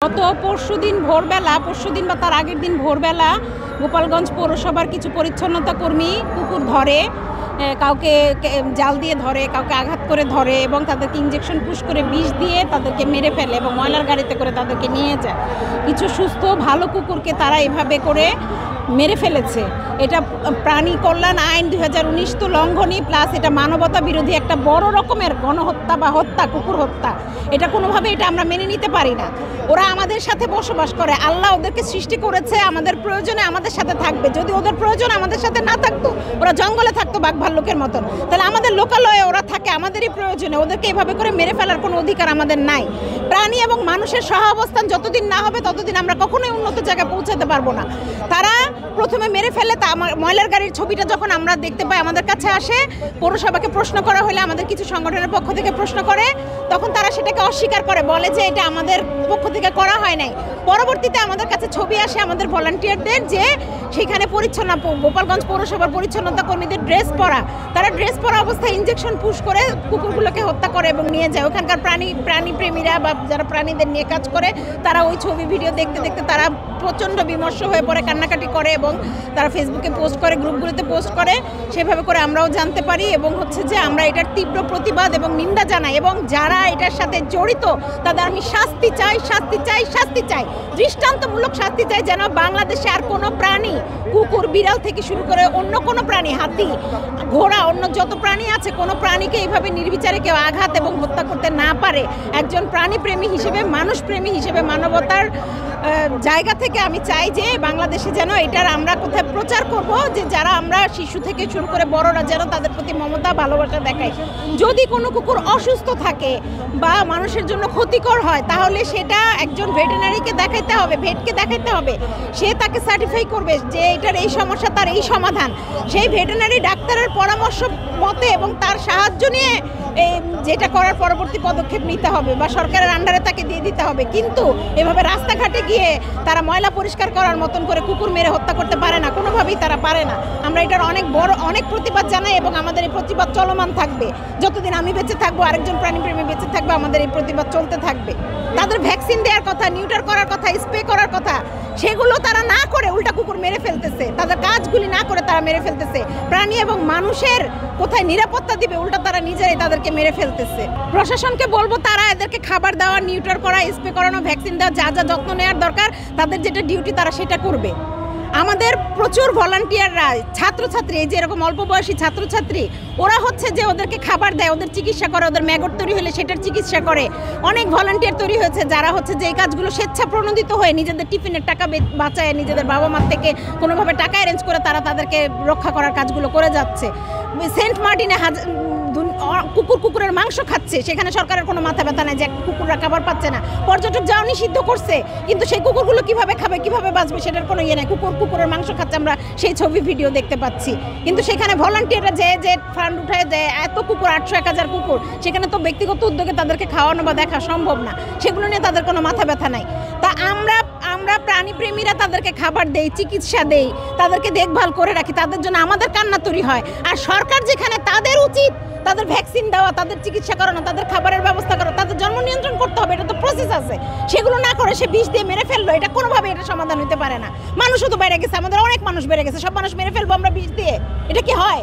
গত পরশুদিন বা তার আগের দিন ভোরবেলা গোপালগঞ্জ পৌরসভার কিছু পরিচ্ছন্নতা কর্মী কুকুর ধরে, কাউকে জাল দিয়ে ধরে, কাউকে আঘাত করে ধরে এবং তাদেরকে ইঞ্জেকশন পুশ করে বিষ দিয়ে তাদেরকে মেরে ফেলে এবং ময়লার গাড়িতে করে তাদেরকে নিয়ে যায়। কিছু সুস্থ ভালো কুকুরকে তারা এভাবে করে মেরে ফেলেছে। এটা প্রাণী কল্যাণ আইন 2019 তো লঙ্ঘনই, প্লাস এটা মানবতা বিরোধী একটা বড় রকমের গণহত্যা বা হত্যা, কুকুর হত্যা। এটা কোনোভাবে এটা আমরা মেনে নিতে পারি না। ওরা আমাদের সাথে বসবাস করে, আল্লাহ ওদেরকে সৃষ্টি করেছে, আমাদের প্রয়োজনে আমাদের সাথে থাকবে। যদি ওদের প্রয়োজন আমাদের সাথে না থাকতো, ওরা জঙ্গলে থাকতো বাঘ ভাল্লুকের মতন, তাহলে আমাদের লোকালয়ে ওরা থাকে আমাদেরই প্রয়োজনে। ওদেরকে এভাবে করে মেরে ফেলার কোনো অধিকার আমাদের নাই। প্রাণী এবং মানুষের সহাবস্থান যতদিন না হবে ততদিন আমরা কখনোই উন্নত জায়গায় পৌঁছাতে পারবো না। তারা প্রথমে মেরে ফেলে, তা আমার ময়লার গাড়ির ছবিটা যখন আমরা দেখতে পাই আমাদের কাছে আসে, পৌরসভাকে প্রশ্ন করা হলে আমাদের কিছু সংগঠনের পক্ষ থেকে প্রশ্ন করে, তখন তারা সেটাকে অস্বীকার করে, বলে যে এটা আমাদের পক্ষ থেকে করা হয় নাই। পরবর্তীতে আমাদের কাছে ছবি আসে আমাদের ভলান্টিয়ারদের, যে সেখানে গোপালগঞ্জ পৌরসভার পরিচ্ছন্নতা কর্মীদের ড্রেস পরা, তারা ড্রেস পরা অবস্থায় ইঞ্জেকশন পুশ করে কুকুরগুলোকে হত্যা করে এবং নিয়ে যায়। ওখানকার প্রাণী প্রেমীরা বা যারা প্রাণীদের নিয়ে কাজ করে তারা ওই ছবি ভিডিও দেখতে দেখতে তারা প্রচণ্ড বিমর্ষ হয়ে পড়ে, কান্নাকাটি করে এবং তারা ফেসবুকে পোস্ট করে, গ্রুপগুলোতে পোস্ট করে। সেভাবে করে আমরাও জানতে পারি এবং যে আমরা এটার তীব্র প্রতিবাদ এবং নিন্দা জানাই এবং যারা এটার সাথে জড়িত তাদের আমি শাস্তি চাই, দৃষ্টান্তমূলক শাস্তি চাই, যেন বাংলাদেশে আর কোনো প্রাণী, কুকুর বিড়াল থেকে শুরু করে অন্য কোনো প্রাণী, হাতি ঘোড়া, অন্য যত প্রাণী আছে, কোনো প্রাণীকে এইভাবে নির্বিচারে কেউ আঘাত এবং হত্যা করতে না পারে। একজন প্রাণীপ্রেমী হিসেবে, মানুষপ্রেমী হিসেবে, মানবতার জায়গা থেকে আমি চাই যে বাংলাদেশে যেন এটার আমরা কোথায় প্রচার করব, যে যারা আমরা শিশু থেকে শুরু করে বড়রা যেন তাদের প্রতি মমতা ভালোবাসা দেখায়। যদি কোনো কুকুর অসুস্থ থাকে বা মানুষের জন্য ক্ষতিকর হয়, তাহলে সেটা একজন ভেটেরিনারিকে দেখাইতে হবে, ভেটকে দেখাইতে হবে। সে তাকে সার্টিফাই করবে যে এটার এই সমস্যা, তার এই সমাধান। সেই ভেটেরিনারি ডাক্তারের পরামর্শ মতে এবং তার সাহায্য নিয়ে যেটা করার পরবর্তী পদক্ষেপ নিতে হবে বা সরকারের আন্ডারে তাকে দিয়ে দিতে হবে। কিন্তু এভাবে রাস্তাঘাটে গিয়ে তারা ময়লা পরিষ্কার করার মতন করে কুকুর মেরে হত্যা করতে পারে না, কোনোভাবেই তারা পারে না। আমরা এটার অনেক প্রতিবাদ জানাই এবং আমাদের এই প্রতিবাদ চলমান থাকবে। যতদিন আমি বেঁচে থাকবো, আরেকজন প্রাণীপ্রেমী বেঁচে থাকবে, আমাদের এই প্রতিবাদ চলতে থাকবে। তাদের ভ্যাকসিন দেওয়ার কথা, নিউটার করার কথা, স্প্রে করার কথা, সেগুলো তারা না করে উল্টা কুকুর মেরে ফেলতেছে। তাদের কাজগুলি না করে তারা মেরে ফেলতেছে। প্রাণী এবং মানুষের কোথায় নিরাপত্তা দিবে, উল্টা তারা নিজেরাই তাদেরকে মেরে ফেলতেছে। প্রশাসনকে বলবো তারা এদেরকে খাবার দেওয়া, নিউটার করা, স্প্রে করানো, ভ্যাকসিন দেওয়া, যা যা যত্ন নেওয়ার দরকার, তাদের যেটা ডিউটি তারা সেটা করবে। আমাদের প্রচুর ভলান্টিয়াররা, ছাত্রছাত্রী, এই যে এরকম অল্প বয়সী ছাত্রছাত্রী, ওরা যে ওদেরকে খাবার দেয়, ওদের চিকিৎসা করে, ওদের ম্যাগট তৈরি হলে সেটার চিকিৎসা করে। অনেক ভলান্টিয়ার তৈরি হয়েছে যারা যে এই কাজগুলো স্বেচ্ছা প্রণোদিত হয়ে নিজেদের টিফিনের টাকা বাঁচায়, নিজেদের বাবা মার থেকে কোনোভাবে টাকা অ্যারেঞ্জ করে তারা তাদেরকে রক্ষা করার কাজগুলো করে যাচ্ছে। সেন্ট মার্টিনে কুকুরের মাংস খাচ্ছে, সেখানে সরকারের কোনো মাথা ব্যথা নেই যে কুকুররা খাবার পাচ্ছে না। পর্যটক যাও নিষিদ্ধ করছে, কিন্তু সেই কুকুরগুলো কিভাবে খাবে, কিভাবে বাঁচবে, সেটার কোনো ইয়ে নেই। কুকুরের মাংস খাচ্ছে, আমরা সেই ছবি ভিডিও দেখতে পাচ্ছি। কিন্তু সেখানে ভলান্টিয়াররা যে ফান্ড উঠায় দেয়, এত কুকুর, 800-1000 কুকুর, সেখানে তো ব্যক্তিগত উদ্যোগে তাদেরকে খাওয়ানো বা দেখা সম্ভব না। সেগুলো নিয়ে তাদের কোনো মাথা ব্যথা নাই। তা আমরা প্রাণীপ্রেমীরা তাদেরকে খাবার দেই, চিকিৎসা দেই, তাদেরকে দেখভাল করে রাখি, তাদের জন্য আমাদের কান্নাতুরি হয়। আর সরকার যেখানে, তাদের উচিত তাদের ভ্যাকসিন দেওয়া, তাদের চিকিৎসা করানো, তাদের খাবারের ব্যবস্থা করা, তাদের জন্ম নিয়ন্ত্রণ করতে হবে। এটা তো প্রসেস আছে। সেগুলো না করে সে বিষ দিয়ে মেরে ফেললো, এটা কোনোভাবে এটা সমাধান হতে পারে না। মানুষও তো বেড়ে গেছে, আমাদের অনেক মানুষ বেড়ে গেছে, সব মানুষ মেরে ফেলবো আমরা বিষ দিয়ে? এটা কি হয়?